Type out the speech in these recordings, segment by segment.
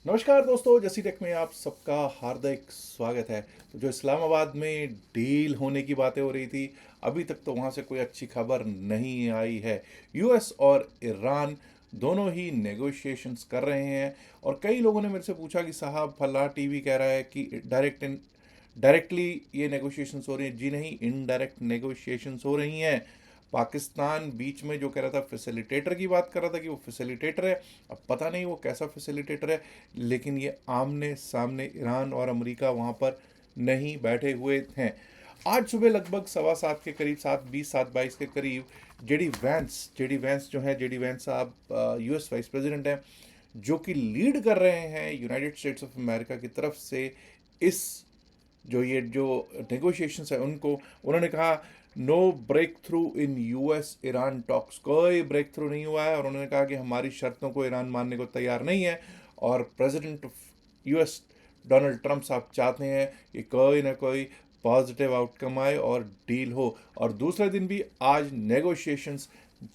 नमस्कार दोस्तों, जसी टेक में आप सबका हार्दिक स्वागत है। तो जो इस्लामाबाद में डील होने की बातें हो रही थी, अभी तक तो वहाँ से कोई अच्छी खबर नहीं आई है। यूएस और ईरान दोनों ही नेगोशिएशंस कर रहे हैं और कई लोगों ने मेरे से पूछा कि साहब फलां टीवी कह रहा है कि डायरेक्टली ये नेगोशिएशंस हो रही हैं। जी नहीं, इनडायरेक्ट नेगोशिएशंस हो रही हैं। पाकिस्तान बीच में जो कह रहा था, फैसिलिटेटर की बात कर रहा था कि वो फैसिलिटेटर है। अब पता नहीं वो कैसा फैसिलिटेटर है, लेकिन ये आमने सामने ईरान और अमेरिका वहाँ पर नहीं बैठे हुए हैं। आज सुबह लगभग 7:15 के करीब, 7:20 7:22 के करीब जेडी वैंस जो है, जेडी वैंस साहब यूएस वाइस प्रेसिडेंट हैं, जो कि लीड कर रहे हैं यूनाइटेड स्टेट्स ऑफ अमेरिका की तरफ से इस जो नेगोशिएशंस है उनको। उन्होंने कहा no breakthrough in US Iran talks, कोई ब्रेक थ्रू नहीं हुआ है। और उन्होंने कहा कि हमारी शर्तों को ईरान मानने को तैयार नहीं है और president of US Donald Trump साहब चाहते हैं कि कोई ना कोई पॉजिटिव आउटकम आए और डील हो। और दूसरे दिन भी आज नेगोशिएशंस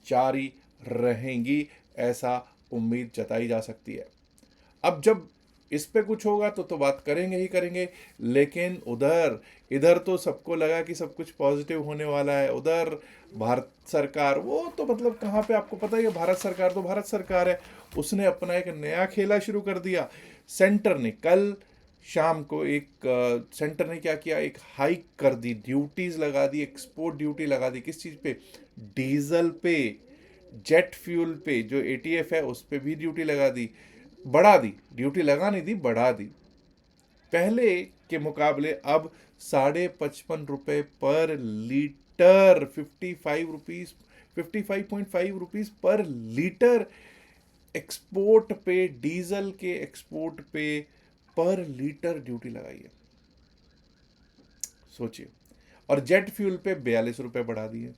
जारी रहेंगी, ऐसा उम्मीद जताई जा सकती है। अब जब इस पे कुछ होगा तो बात करेंगे ही करेंगे, लेकिन उधर इधर तो सबको लगा कि सब कुछ पॉजिटिव होने वाला है। उधर भारत सरकार, वो तो मतलब कहाँ पे, आपको पता ही है, भारत सरकार तो भारत सरकार है। उसने अपना एक नया खेला शुरू कर दिया। सेंटर ने कल शाम को सेंटर ने क्या किया, एक हाइक कर दी, ड्यूटीज लगा दी, एक्सपोर्ट ड्यूटी लगा दी। किस चीज़ पे? डीजल पे, जेट फ्यूल पे, जो एटीएफ है उस पे भी ड्यूटी लगा दी, बढ़ा दी। ड्यूटी लगा नहीं दी, बढ़ा दी। पहले के मुकाबले अब 55.5 रुपये पर litre, 55 rupees, 55.5 rupees per litre export पे, डीजल के एक्सपोर्ट पे पर लीटर ड्यूटी लगाई है, सोचिए। और जेट फ्यूल पे 42 रुपये बढ़ा दिए।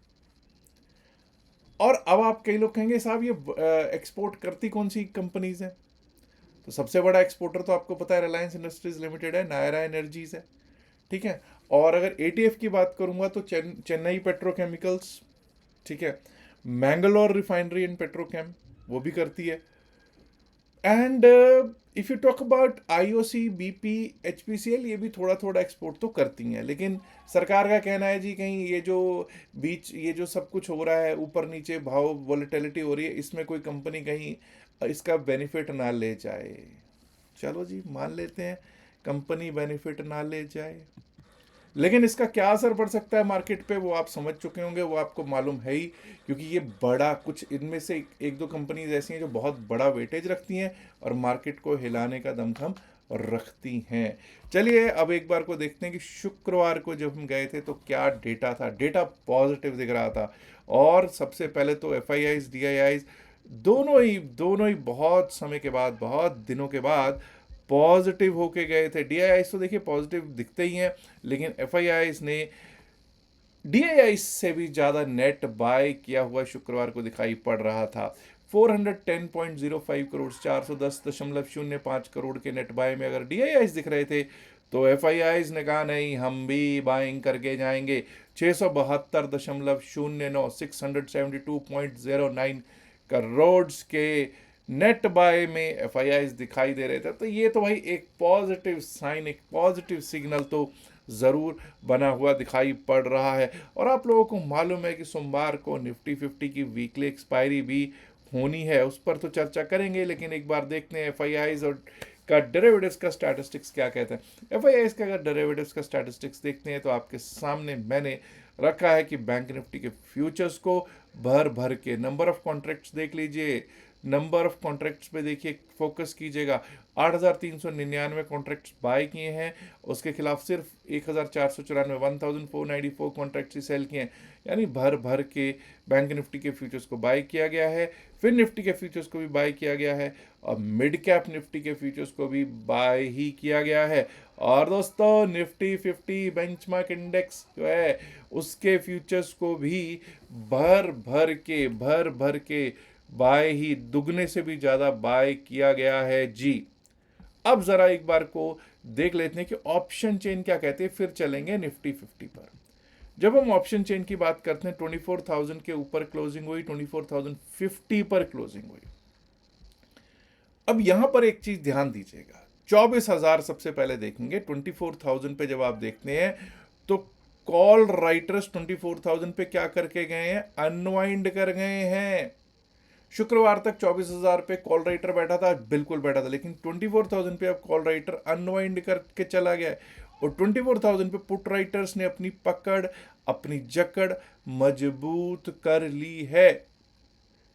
और अब आप, कई लोग कहेंगे साहब ये एक्सपोर्ट करती कौन सी कंपनीज हैं? तो सबसे बड़ा एक्सपोर्टर तो आपको पता है रिलायंस इंडस्ट्रीज लिमिटेड है, नायरा एनर्जीज है, ठीक है। और अगर एटीएफ की बात करूंगा तो चेन्नई पेट्रोकेमिकल्स, ठीक है, मैंगलोर रिफाइनरी एंड पेट्रोकेम, वो भी करती है। And if you talk about IOC, BP, HPCL, ये भी थोड़ा थोड़ा एक्सपोर्ट तो करती हैं। लेकिन सरकार का कहना है जी कहीं ये जो सब कुछ हो रहा है, ऊपर नीचे भाव वॉलेटिलिटी हो रही है, इसमें कोई कंपनी कहीं इसका बेनिफिट ना ले जाए। चलो जी, मान लेते हैं कंपनी बेनिफिट ना ले जाए, लेकिन इसका क्या असर पड़ सकता है मार्केट पे, वो आप समझ चुके होंगे, वो आपको मालूम है ही। क्योंकि ये बड़ा कुछ, इनमें से एक दो कंपनीज ऐसी हैं जो बहुत बड़ा वेटेज रखती हैं और मार्केट को हिलाने का दमखम रखती हैं। चलिए अब एक बार को देखते हैं कि शुक्रवार को जब हम गए थे तो क्या डेटा था। डेटा पॉजिटिव दिख रहा था। और सबसे पहले तो F I eyes, D I eyes, दोनों ही बहुत समय के बाद, बहुत दिनों के बाद पॉजिटिव होके गए थे। डीआईआईस तो देखिए पॉजिटिव दिखते ही हैं, लेकिन एफआईआईस ने डीआईआईस से भी ज़्यादा नेट बाय किया हुआ शुक्रवार को दिखाई पड़ रहा था। 410.05 करोड़, 410.05 करोड़ के नेट बाय में अगर डीआईआईस दिख रहे थे, तो एफआईआईस ने कहा नहीं, हम भी बाइंग करके जाएंगे। 672.09, 672.09 करोड़ के नेट बाय में एफआईआईस दिखाई दे रहे थे। तो ये तो भाई एक पॉजिटिव साइन, एक पॉजिटिव सिग्नल तो ज़रूर बना हुआ दिखाई पड़ रहा है। और आप लोगों को मालूम है कि सोमवार को निफ्टी 50 की वीकली एक्सपायरी भी होनी है, उस पर तो चर्चा करेंगे। लेकिन एक बार देखते हैं एफआईआईस और का डेरिवेटिव्स का स्टैटिस्टिक्स क्या कहते हैं। एफआईआईस का अगर डेरिवेटिव्स का स्टैटिस्टिक्स देखते हैं तो आपके सामने मैंने रखा है कि बैंक निफ्टी के फ्यूचर्स को भर भर के, नंबर ऑफ कॉन्ट्रैक्ट्स देख लीजिए, नंबर ऑफ कॉन्ट्रैक्ट्स पे देखिए, फोकस कीजिएगा। 8,399 कॉन्ट्रैक्ट्स बाय किए हैं, उसके खिलाफ सिर्फ 1,494, 1,494 कॉन्ट्रैक्ट्स ही सेल किए हैं। यानी भर भर के बैंक निफ्टी के फ्यूचर्स को बाय किया गया है, फिर निफ्टी के फ्यूचर्स को भी बाय किया गया है, और मिड कैप निफ्टी के फ्यूचर्स को भी बाय ही किया गया है। और दोस्तों निफ्टी 50 बेंचमार्क इंडेक्स जो है उसके फ्यूचर्स को भी भर भर के बाय ही, दुगने से भी ज़्यादा बाय किया गया है जी। अब ज़रा एक बार को देख लेते हैं कि ऑप्शन चेन क्या कहते हैं, फिर चलेंगे निफ्टी 50 पर। जब हम ऑप्शन चेन की बात करते हैं, 24,000 के ऊपर क्लोजिंग हुई, 24,050 पर क्लोजिंग हुई। अब यहां पर एक चीज ध्यान दीजिएगा, 24,000 सबसे पहले देखेंगे। 24,000 पे जब आप देखते हैं तो कॉल राइटर्स 24,000 पे क्या करके गए हैं, अनवाइंड कर गए हैं। शुक्रवार तक 24,000 पे कॉल राइटर बैठा था, बिल्कुल बैठा था, लेकिन 24,000 पे अब कॉल राइटर अनवाइंड करके चला गया है। और 24,000 पे पुट राइटर्स ने अपनी पकड़, अपनी जकड़ मजबूत कर ली है।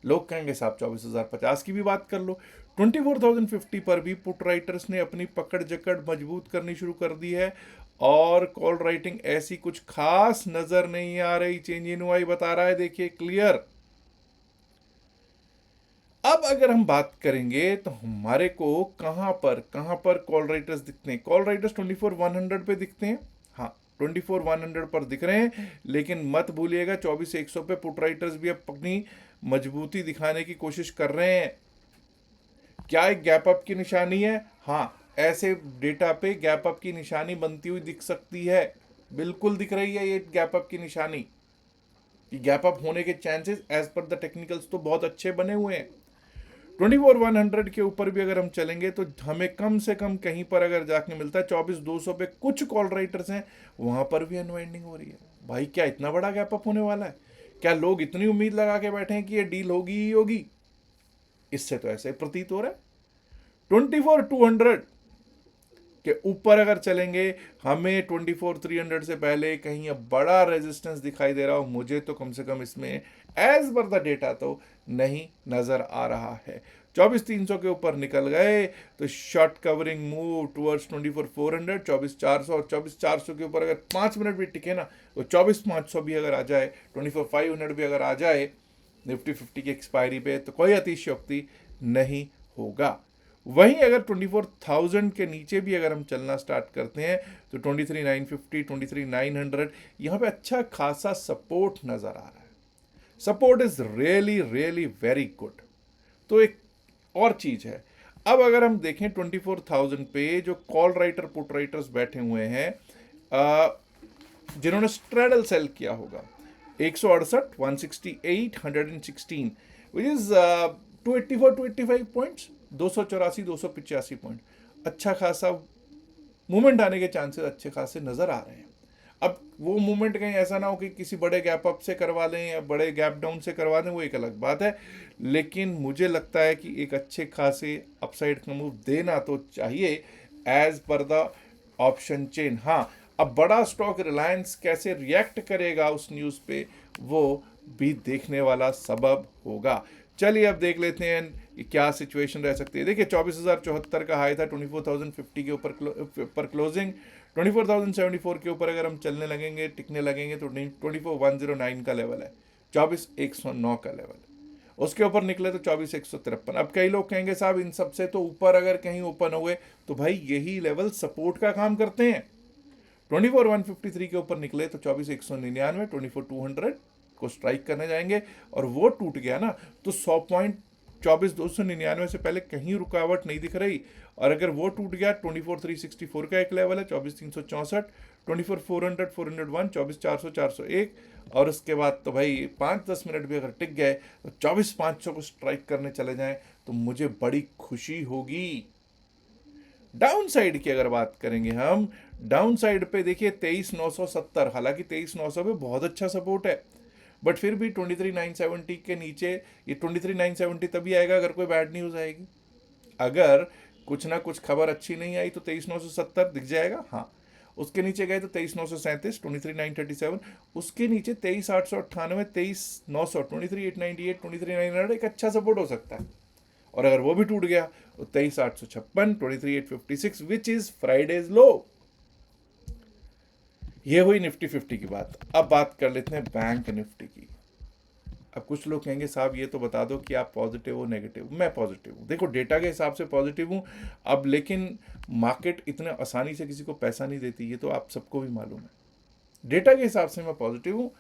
लोग कहेंगे साहब 24,050 की भी बात कर लो। 24,050 पर भी पुट राइटर्स ने अपनी पकड़ जकड़ मजबूत करनी शुरू कर दी है और कॉल राइटिंग ऐसी कुछ खास नजर नहीं आ रही। चेंज इन वाई बता रहा है, देखिए क्लियर। अब अगर हम बात करेंगे तो हमारे को कहां पर कॉल राइटर्स दिखते हैं। कॉल राइटर्स 24,100 पे दिखते हैं, हाँ 24,100 पर दिख रहे हैं। लेकिन मत भूलिएगा 24,100 पे पुट राइटर्स भी अब अपनी मजबूती दिखाने की कोशिश कर रहे हैं। क्या एक गैप अप की निशानी है? हाँ, ऐसे डेटा पे गैप अप की निशानी बनती हुई दिख सकती है, बिल्कुल दिख रही है ये गैप अप की निशानी। गैप अप होने के chances as per the technicals तो बहुत अच्छे बने हुए हैं। 24,100 के ऊपर भी अगर हम चलेंगे तो हमें कम से कम कहीं पर अगर जाके मिलता है 24,200 पे कुछ कॉल राइटर्स हैं, वहां पर भी अनवाइंडिंग हो रही है। भाई क्या इतना बड़ा गैप अप होने वाला है? क्या लोग इतनी उम्मीद लगा के बैठे हैं कि ये डील होगी ही होगी? इससे तो ऐसे प्रतीत हो रहा है। 24,200 के ऊपर अगर चलेंगे, हमें 24,300 से पहले कहीं अब बड़ा रेजिस्टेंस दिखाई दे रहा हो, मुझे तो कम से कम इसमें एज पर द डेटा तो नहीं नजर आ रहा है। 24,300 के ऊपर निकल गए तो शॉर्ट कवरिंग मूव टुवर्ड्स 24,400, 24,400 और 24,400 के ऊपर अगर 5 मिनट भी टिके ना तो 24,500 भी अगर आ जाए, 24,500 भी अगर आ जाए निफ्टी 50 की एक्सपायरी पे, तो कोई अतिशयोक्ति नहीं होगा। वहीं अगर 24,000 के नीचे भी अगर हम चलना स्टार्ट करते हैं तो 23,950, 23,900 यहाँ पे अच्छा खासा सपोर्ट नजर आ रहा है। Support is really really very good. तो एक और चीज है, अब अगर हम देखें 24,000 पे जो कॉल राइटर पुट राइटर्स बैठे हुए हैं, जिन्होंने स्ट्रेडल सेल किया होगा 168, 168, 116 विच इज 284, 285 पॉइंट्स, 284, 285 पॉइंट, अच्छा खासा मूवमेंट आने के चांसेस अच्छे खासे नजर आ रहे हैं। अब वो मूवमेंट कहीं ऐसा ना हो कि किसी बड़े गैप अप से करवा लें या बड़े गैप डाउन से करवा दें, वो एक अलग बात है। लेकिन मुझे लगता है कि एक अच्छे खासे अपसाइड का मूव देना तो चाहिए as per the option chain. हाँ, अब बड़ा स्टॉक रिलायंस कैसे रिएक्ट करेगा उस न्यूज़ पे, वो भी देखने वाला सबब होगा। चलिए अब देख लेते हैं कि क्या सिचुएशन रह सकती है। देखिए 24,074 का हाई था, 24,050 के ऊपर क्लोजिंग, 24,074 के ऊपर अगर हम चलने लगेंगे, टिकने लगेंगे तो 24,109 का लेवल है, 24,109 का लेवल है। उसके ऊपर निकले तो 24,153। अब कई लोग कहेंगे साहब इन सबसे तो ऊपर अगर कहीं ओपन हुए तो भाई यही लेवल सपोर्ट का काम करते हैं। 24,153 के ऊपर निकले तो 24,199, 24,200 को स्ट्राइक करने जाएंगे और वो टूट गया ना तो 100 पॉइंट 24,299 से पहले कहीं रुकावट नहीं दिख रही। और अगर वो टूट गया 24,364 का एक लेवल है, 24,364, 24,400, 401, 24,400, 401 और उसके बाद तो भाई 5-10 मिनट भी अगर टिक गए तो 24,500 को स्ट्राइक करने चले जाएं तो मुझे बड़ी खुशी होगी। डाउन साइड की अगर बात करेंगे हम, डाउन साइड पे देखिए 23,970, हालांकि 23,900 पे बहुत अच्छा सपोर्ट है, बट फिर भी 23,970 के नीचे, ये 23,970 तभी आएगा अगर कोई बैड न्यूज आएगी। अगर कुछ ना कुछ खबर अच्छी नहीं आई तो 23,970 दिख जाएगा। हाँ, उसके नीचे गए तो 23,937, 23,937, उसके नीचे 23,898, 23,900, 23,898, 23,900 एक अच्छा सपोर्ट हो सकता है। और अगर वो भी टूट गया तो 23,856, 23,856 विच इज फ्राइडेज लो। ये हुई निफ्टी 50 की बात। अब बात कर लेते हैं बैंक निफ्टी की। अब कुछ लोग कहेंगे साहब ये तो बता दो कि आप पॉजिटिव हो नेगेटिव। मैं पॉजिटिव हूँ, देखो डेटा के हिसाब से पॉजिटिव हूँ। अब लेकिन मार्केट इतने आसानी से किसी को पैसा नहीं देती, ये तो आप सबको भी मालूम है। डेटा के हिसाब से मैं पॉजिटिव हूँ,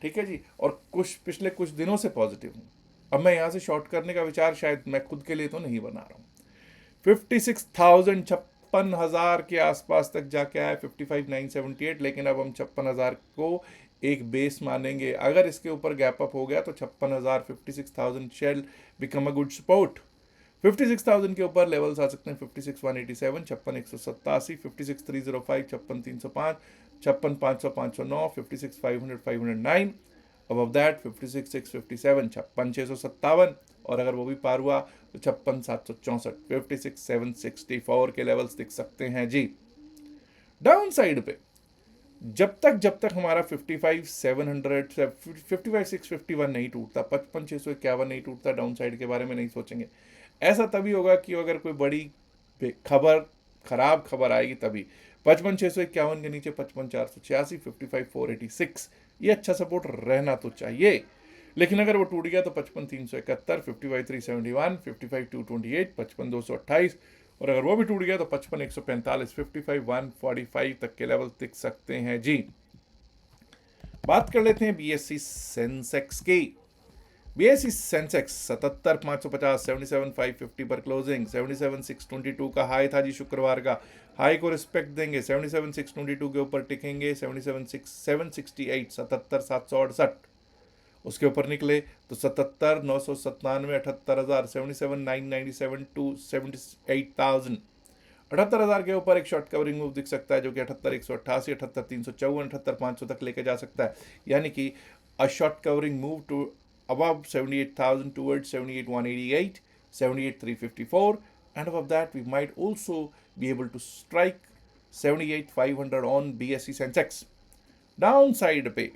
ठीक है जी, और पिछले कुछ दिनों से पॉजिटिव हूँ। अब मैं यहाँ से शॉर्ट करने का विचार शायद मैं खुद के लिए तो नहीं बना रहा हूँ। 56,000, 56,000 के आसपास तक जाके आया 55,978, लेकिन अब हम 56,000 को एक बेस मानेंगे। अगर इसके ऊपर गैप अप हो गया तो 56,000, 56,000 shall become a good support. 56,000 के ऊपर लेवल्स आ सकते हैं 56,187, 56,187, 56,305, 56,305, 56,500, 509, 56,500, 509. above that 56,657, 56,657, और अगर वो भी पार हुआ तो 56,764, 56,764 के लेवल्स दिख सकते हैं जी। डाउन साइड पे जब तक हमारा 55,700 55,651 नहीं टूटता, 55,651 नहीं टूटता, डाउन साइड के बारे में नहीं सोचेंगे। ऐसा तभी होगा कि अगर कोई बड़ी खबर खराब खबर आएगी तभी। 55,651 के नीचे 55,486, 55,486 ये अच्छा सपोर्ट रहना तो चाहिए। लेकिन अगर वो टूट गया तो 55,371, 55,371, 55,228, 55,228, और अगर वो भी टूट गया तो 55,145, 55,145 तक के लेवल दिख सकते हैं जी। बात कर लेते हैं बीएससी सेंसेक्स की। बीएससी सेंसेक्स 77,550, 77,550 पर क्लोजिंग। 77,622 का हाई था जी शुक्रवार का, हाई को रिस्पेक्ट देंगे। 77,622 के ऊपर टिकेंगे। 77,768, 77,768 उसके ऊपर निकले तो 77,997, 78,000, 77,997 टू 78,000, 78,000 के ऊपर एक शॉर्ट कवरिंग मूव दिख सकता है जो कि 78,188, 78,354, 78,500 तक लेके जा सकता है। यानी कि a short covering move to above 78,000 towards 78,188, 78,354, and above that we might also be able to strike 78,500 on BSE Sensex. Downside पे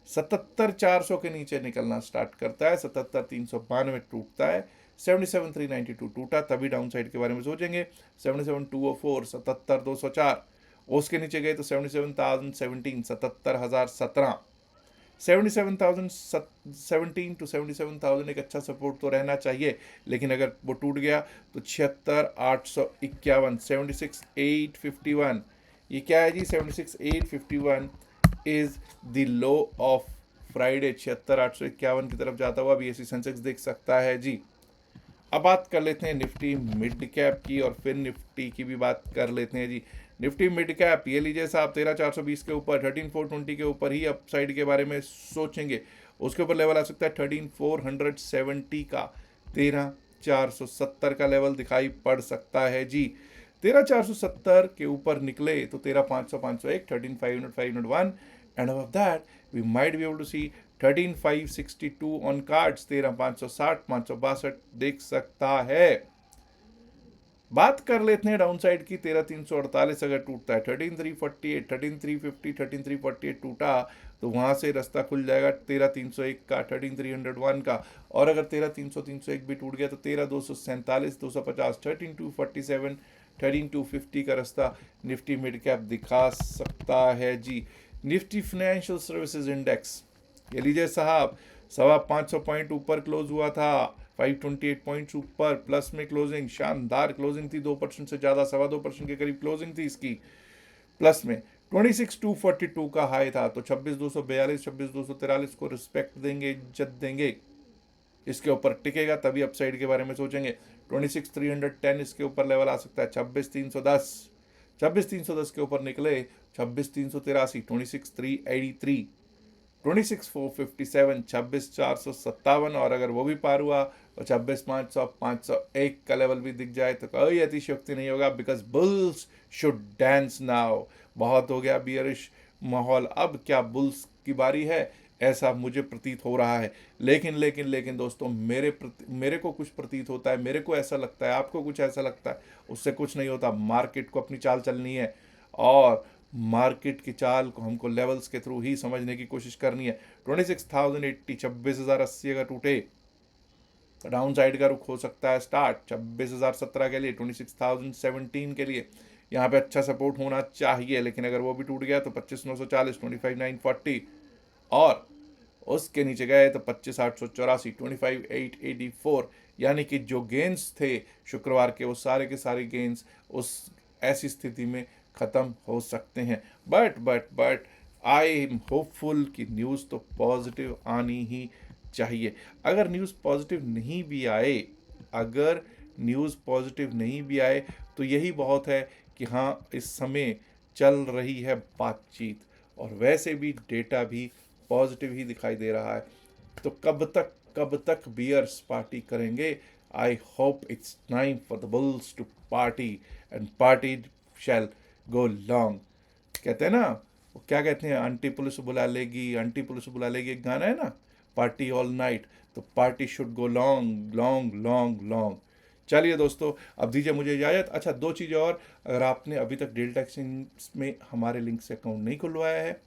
77,400 के नीचे निकलना स्टार्ट करता है, 77,392 टूटता है, 77,392 टूटा तभी डाउनसाइड के बारे में सोचेंगे। 77,204, 77,204, उसके नीचे गए तो 77,017, 77,017, 77,017 टू 77,000 एक अच्छा सपोर्ट तो रहना चाहिए। लेकिन अगर वो टूट गया तो 76,851, 76,851, ये क्या है जी? 76,851 is the low of Friday. 76,851 की तरफ जाता हुआ बीएसई सेंसेक्स देख सकता है जी। अब बात कर लेते हैं निफ्टी मिड कैप की, और फिर निफ्टी की भी बात कर लेते हैं जी। निफ्टी मिड कैप ये लीजिए साहब 13,420 के ऊपर, 13,420 के ऊपर ही अपसाइड के बारे में सोचेंगे। उसके ऊपर लेवल आ सकता है 13,470 का, 13,470 का लेवल दिखाई पड़ सकता है जी। 13,470 के ऊपर निकले तो 13,500, 501, 13,500, 501, and above that we might be able to see 13,562 on cards, 13,560, 562 देख सकता है। बात कर लेते हैं डाउनसाइड की। 13,348 अगर टूटता है, 13,348, 13,350, 13,348 टूटा तो वहां से रास्ता खुल जाएगा 13,301 का, 13,301 का, और अगर 13,301 भी टूट गया तो 13,247, 250, 13,247, 13,250 का रास्ता निफ्टी मिड कैप दिखा सकता है जी। निफ्टी फाइनेंशियल सर्विसेज इंडेक्स ये लीजिए साहब 550 पॉइंट ऊपर क्लोज हुआ था, 528 पॉइंट्स ऊपर प्लस में क्लोजिंग, शानदार क्लोजिंग थी, 2% से ज़्यादा, 2.25% के करीब क्लोजिंग थी इसकी प्लस में। 26,242 का हाई था, तो 26,242, 26,243 को रिस्पेक्ट देंगे, इज्जत देंगे। इसके ऊपर टिकेगा तभी अपसाइड के बारे में सोचेंगे। 26,310 इसके ऊपर लेवल आ सकता है। 26,310, 26,310 के ऊपर निकले, 26,383, 26,383, 26,457, 26,457, और अगर वो भी पार हुआ तो 26,500, 501 का लेवल भी दिख जाए तो कोई अतिशयोक्ति नहीं होगा, because bulls should dance now. बहुत हो गया बियरिश माहौल, अब क्या बुल्स की बारी है, ऐसा मुझे प्रतीत हो रहा है। लेकिन दोस्तों मेरे को कुछ प्रतीत होता है, मेरे को ऐसा लगता है, आपको कुछ ऐसा लगता है, उससे कुछ नहीं होता। मार्केट को अपनी चाल चलनी है, और मार्केट की चाल को हमको लेवल्स के थ्रू ही समझने की कोशिश करनी है। 26,080, 26,080 अगर टूटे तो डाउन साइड का रुख हो सकता है स्टार्ट 26,017 के लिए, 26,017 के लिए यहाँ पे अच्छा सपोर्ट होना चाहिए। लेकिन अगर वो भी टूट गया तो 25,940, 25,940, और उसके नीचे गए तो 25,884, 25,884, यानी कि जो गेंस थे शुक्रवार के वो सारे के सारे गेंस उस ऐसी स्थिति में ख़त्म हो सकते हैं। बट आई एम होपफुल कि न्यूज़ तो पॉजिटिव आनी ही चाहिए। अगर न्यूज़ पॉजिटिव नहीं भी आए, अगर न्यूज़ पॉजिटिव नहीं भी आए तो यही बहुत है कि हाँ इस समय चल रही है बातचीत, और वैसे भी डेटा भी पॉजिटिव ही दिखाई दे रहा है। तो कब तक बियर्स पार्टी करेंगे, I hope it's time for the bulls to party and party shall go long. कहते हैं ना, वो क्या कहते हैं, आंटी पुलिस बुला लेगी, आंटी पुलिस बुला लेगी, एक गाना है ना, पार्टी ऑल नाइट, तो party should go long long long long. चलिए दोस्तों, अब दीजिए मुझे इजाज़त। अच्छा, दो चीज़ें और, अगर आपने अभी तक डेल टैक्सिंग में हमारे लिंक से अकाउंट नहीं खुलवाया है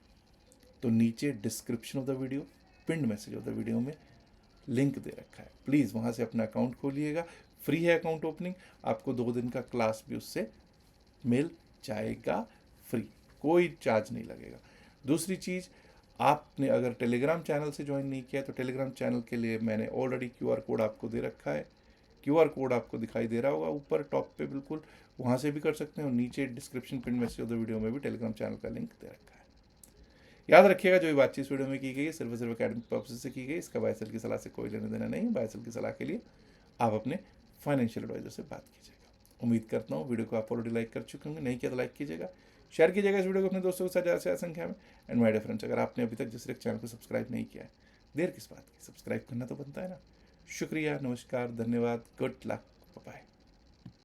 तो नीचे डिस्क्रिप्शन ऑफ द वीडियो, पिंड मैसेज ऑफ द वीडियो में लिंक दे रखा है, प्लीज़ वहाँ से अपना अकाउंट खोलिएगा। फ्री है अकाउंट ओपनिंग, आपको 2 दिन का क्लास भी उससे मिल जाएगा फ्री, कोई चार्ज नहीं लगेगा। दूसरी चीज़, आपने अगर टेलीग्राम चैनल से ज्वाइन नहीं किया तो टेलीग्राम चैनल के लिए मैंने ऑलरेडी क्यूआर कोड आपको दे रखा है। क्यूआर कोड आपको दिखाई दे रहा होगा ऊपर टॉप पे बिल्कुल, वहाँ से भी कर सकते हैं, और नीचे description pin message of the video में भी टेलीग्राम चैनल का लिंक दे रखा है। याद रखिएगा, जो भी बातचीत इस वीडियो में की गई है सिर्फ एकेडमिक पर्पज से की गई, इसका बायसेल की सलाह से कोई लेना देना नहीं। बायसेल की सलाह के लिए आप अपने फाइनेंशियल एडवाइजर से बात कीजिएगा। उम्मीद करता हूँ वीडियो को आप ऑलरेडी लाइक कर चुके होंगे, नहीं किया तो लाइक कीजिएगा, शेयर कीजिएगा इस वीडियो को अपने दोस्तों के साथ ज़्यादा से संख्या में। एंड माय डियर फ्रेंड्स, अगर आपने अभी तक जिस चैनल को सब्सक्राइब नहीं किया है, देर किस बात की, सब्सक्राइब करना तो बनता है ना। शुक्रिया, नमस्कार, धन्यवाद, गुड लक।